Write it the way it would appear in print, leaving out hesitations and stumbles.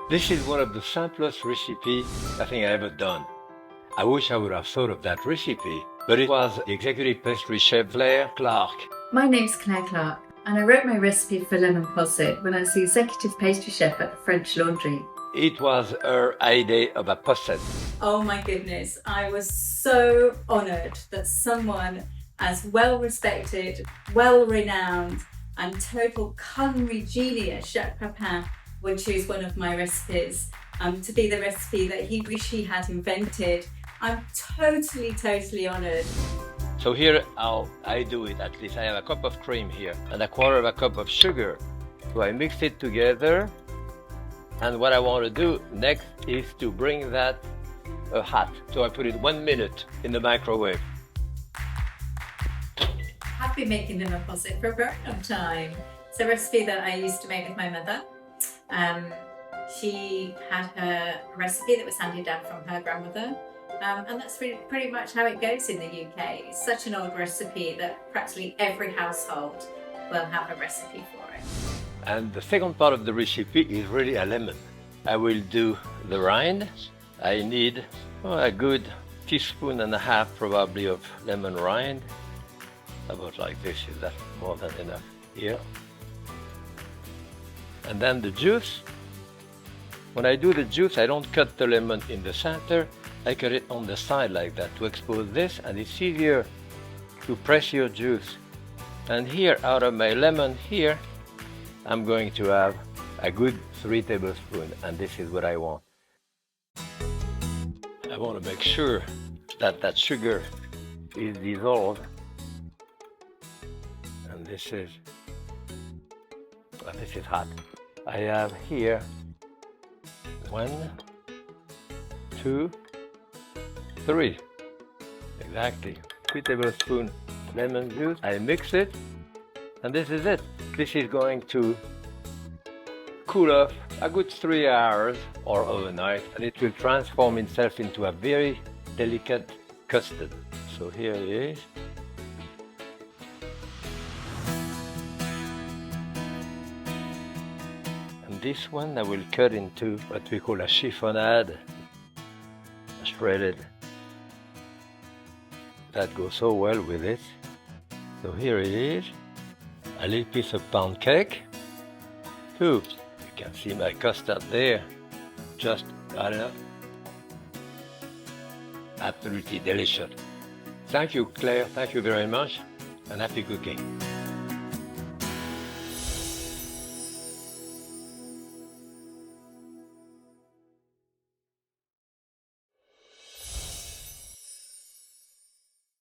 This is one of the simplest recipes I think I ever done. I wish I would have thought of that recipe, but it was the executive pastry chef Claire Clark. My name's Claire Clark, and I wrote my recipe for lemon posset when I was the executive pastry chef at the French Laundry. It was her idea of a posset. Oh my goodness, I was so honoured that someone as well respected, well renowned, and total culinary genius, Jacques Pépin, would choose one of my recipes to be the recipe that he wished he had invented. I'm totally honoured. So here how I do it, at least I have a cup of cream here and a quarter of a cup of sugar. So I mix it together, and what I want to do next is to bring that hot. So I put it 1 minute in the microwave. I've been making lemon posset for a very long time. It's a recipe that I used to make with my mother. She had her recipe that was handed down from her grandmother, and that's pretty much how it goes in the UK. It's such an old recipe that practically every household will have a recipe for it. And the second part of the recipe is really a lemon. I will do the rind. I need a good teaspoon and a half probably of lemon rind. About like this, is that more than enough here? And then the juice. When I do the juice, I don't cut the lemon in the center. I cut it on the side like that to expose this, and it's easier to press your juice. And here, out of my lemon here, I'm going to have a good 3 tablespoons, and this is what I want. I want to make sure that that sugar is dissolved. And this is hot. I have here 1, 2, 3. Exactly. 3 tablespoons lemon juice. I mix it, and this is it. This is going to cool off a good 3 hours or overnight, and it will transform itself into a very delicate custard. So here it is. And this one I will cut into what we call a chiffonade, shredded. That goes so well with it. So here it is, a little piece of pound cake. You can see my custard there, just got enough. Absolutely delicious. Thank you, Claire, thank you very much, and happy cooking.